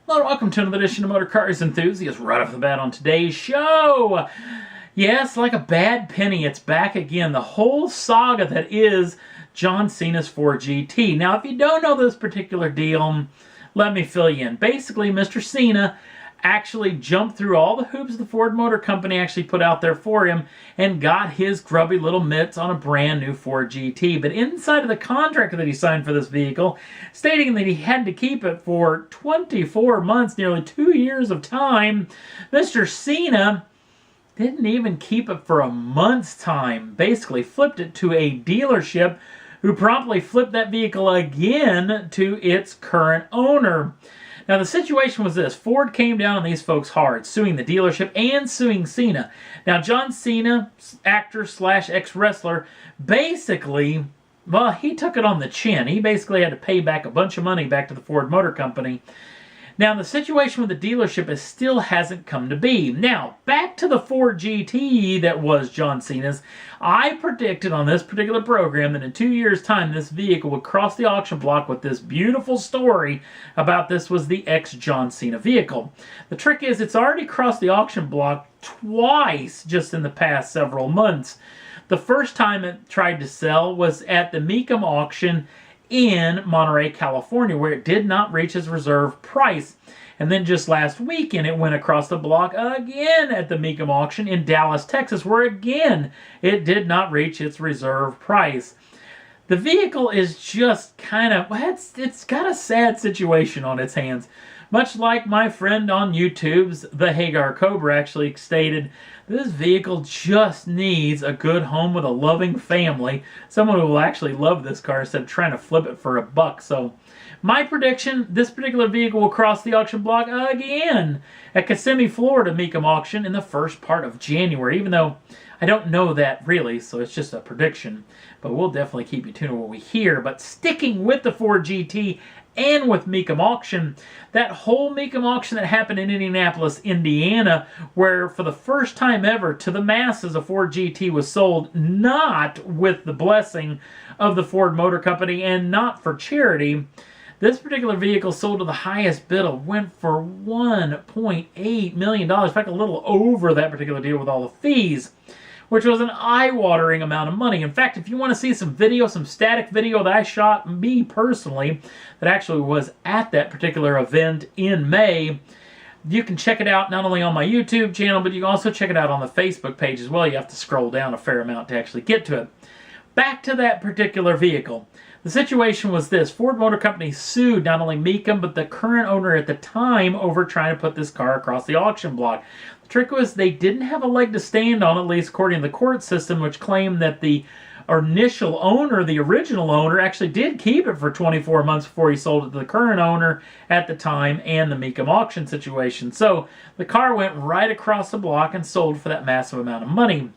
Hello and welcome to another edition of Motor Cars Enthusiasts. Right off the bat on today's show, yes, like a bad penny, it's back again. The whole saga that is John Cena's Ford GT. Now, if you don't know this particular deal, let me fill you in. Basically, Mr. Cena actually jumped through all the hoops the Ford Motor Company actually put out there for him and got his grubby little mitts on a brand new Ford GT. But inside of the contract that he signed for this vehicle, stating that he had to keep it for 24 months, nearly 2 years of time, Mr. Cena didn't even keep it for a month's time. Basically flipped it to a dealership who promptly flipped that vehicle again to its current owner. Now, the situation was this. Ford came down on these folks hard, suing the dealership and suing Cena. Now, John Cena, actor slash ex-wrestler, basically, well, he took it on the chin. He basically had to pay back a bunch of money back to the Ford Motor Company. Now, the situation with the dealership is still hasn't come to be. Now, back to the Ford GT that was John Cena's. I predicted on this particular program that in 2 years' time, this vehicle would cross the auction block with this beautiful story about this was the ex-John Cena vehicle. The trick is it's already crossed the auction block twice just in the past several months. The first time it tried to sell was at the Mecum auction in Monterey, California, where it did not reach its reserve price. And then just last weekend, it went across the block again at the Mecum auction in Dallas, Texas, where again, it did not reach its reserve price. The vehicle is just kind of, it's got a sad situation on its hands. Much like my friend on YouTube's The Hagar Cobra actually stated, this vehicle just needs a good home with a loving family. Someone who will actually love this car instead of trying to flip it for $1. So, my prediction, this particular vehicle will cross the auction block again at Kissimmee, Florida Mecum auction in the first part of January, even though I don't know that really, so it's just a prediction. But we'll definitely keep you tuned to what we hear. But sticking with the Ford GT and with Mecum auction, that whole Mecum auction that happened in Indianapolis, Indiana, where for the first time ever to the masses a Ford GT was sold not with the blessing of the Ford Motor Company and not for charity. This particular vehicle sold to the highest bidder, went for $1.8 million. In fact, a little over that particular deal with all the fees, which was an eye-watering amount of money. In fact, if you want to see some video, some static video that I shot, me personally, that actually was at that particular event in May, you can check it out not only on my YouTube channel, but you can also check it out on the Facebook page as well. You have to scroll down a fair amount to actually get to it. Back to that particular vehicle. The situation was this. Ford Motor Company sued not only Mecum, but the current owner at the time over trying to put this car across the auction block. The trick was they didn't have a leg to stand on, at least according to the court system, which claimed that the initial owner, the original owner, actually did keep it for 24 months before he sold it to the current owner at the time and the Mecum auction situation. So the car went right across the block and sold for that massive amount of money.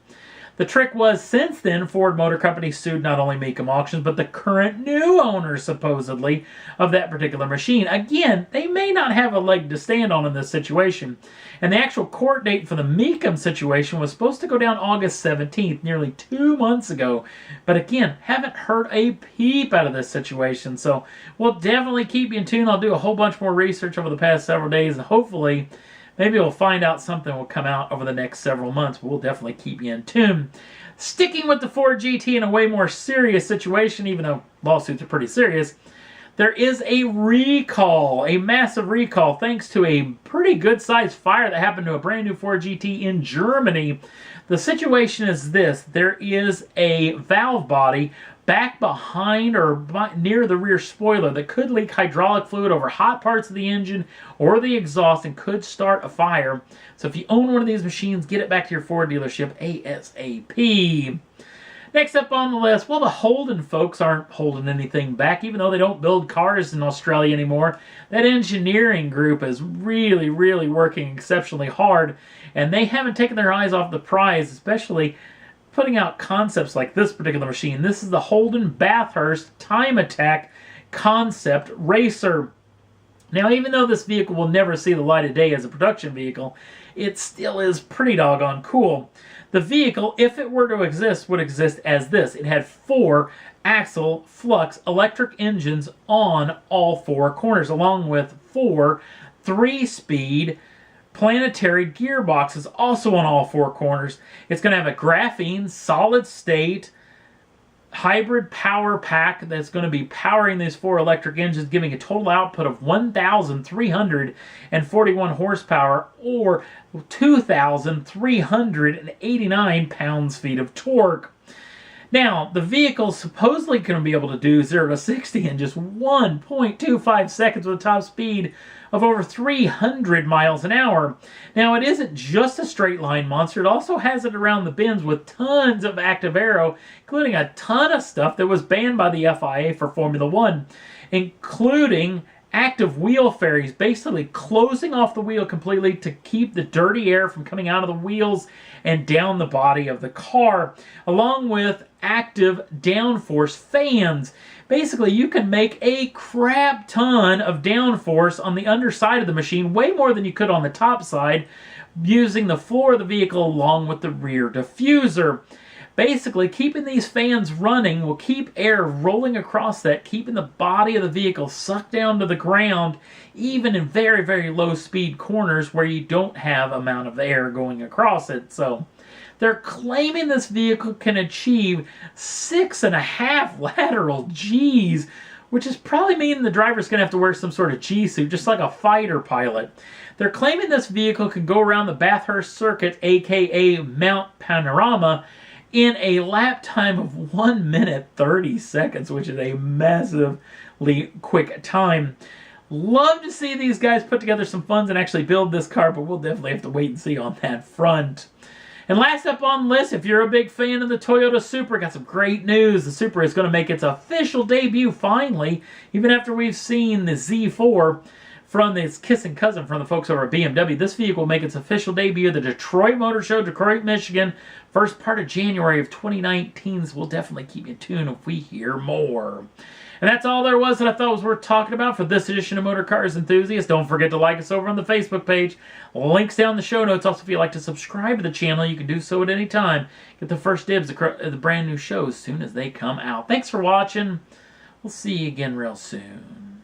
The trick was, since then, Ford Motor Company sued not only Mecum Auctions, but the current new owner, supposedly, of that particular machine. Again, they may not have a leg to stand on in this situation. And the actual court date for the Mecum situation was supposed to go down August 17th, nearly 2 months ago. But again, haven't heard a peep out of this situation. So we'll definitely keep you in tune. I'll do a whole bunch more research over the past several days, and hopefully maybe we'll find out something will come out over the next several months. But we'll definitely keep you in tune. Sticking with the Ford GT in a way more serious situation, even though lawsuits are pretty serious, there is a recall, a massive recall, thanks to a pretty good-sized fire that happened to a brand new Ford GT in Germany. The situation is this. There is a valve body back behind or near the rear spoiler that could leak hydraulic fluid over hot parts of the engine or the exhaust and could start a fire. So if you own one of these machines, get it back to your Ford dealership ASAP. Next up on the list, well, the Holden folks aren't holding anything back, even though they don't build cars in Australia anymore. That engineering group is really, really working exceptionally hard, and they haven't taken their eyes off the prize, especially putting out concepts like this particular machine. This is the Holden Bathurst Time Attack Concept Racer. Now, even though this vehicle will never see the light of day as a production vehicle, it still is pretty doggone cool. The vehicle, if it were to exist, would exist as this. It had 4 axle flux electric engines on all 4 corners, along with 4 3-speed planetary gearboxes, also on all 4 corners. It's going to have a graphene solid-state hybrid power pack that's going to be powering these 4 electric engines, giving a total output of 1,341 horsepower or 2,389 pounds-feet of torque. Now, the vehicle's supposedly going to be able to do 0 to 60 in just 1.25 seconds with a top speed of over 300 miles an hour. Now, it isn't just a straight line monster. It also has it around the bends with tons of active aero, including a ton of stuff that was banned by the FIA for Formula One, including active wheel fairies, basically closing off the wheel completely to keep the dirty air from coming out of the wheels and down the body of the car, along with active downforce fans. Basically, you can make a crap ton of downforce on the underside of the machine, way more than you could on the top side, using the floor of the vehicle along with the rear diffuser. Basically, keeping these fans running will keep air rolling across that, keeping the body of the vehicle sucked down to the ground, even in very, very low speed corners where you don't have amount of air going across it. So they're claiming this vehicle can achieve 6.5 lateral Gs, which is probably meaning the driver's going to have to wear some sort of G-suit, just like a fighter pilot. They're claiming this vehicle can go around the Bathurst circuit, aka Mount Panorama, in a lap time of 1 minute 30 seconds, which is a massively quick time. Love to see these guys put together some funds and actually build this car, but we'll definitely have to wait and see on that front. And last up on the list, if you're a big fan of the Toyota Supra, got some great news. The Supra is going to make its official debut finally, even after we've seen the Z4 from this kissing cousin from the folks over at BMW. This vehicle will make its official debut at the Detroit Motor Show, Detroit, Michigan, first part of January of 2019. So we'll definitely keep you tuned if we hear more. And that's all there was that I thought was worth talking about for this edition of Motor Cars Enthusiasts. Don't forget to like us over on the Facebook page. Links down in the show notes. Also, if you'd like to subscribe to the channel, you can do so at any time. Get the first dibs at the brand new shows as soon as they come out. Thanks for watching. We'll see you again real soon.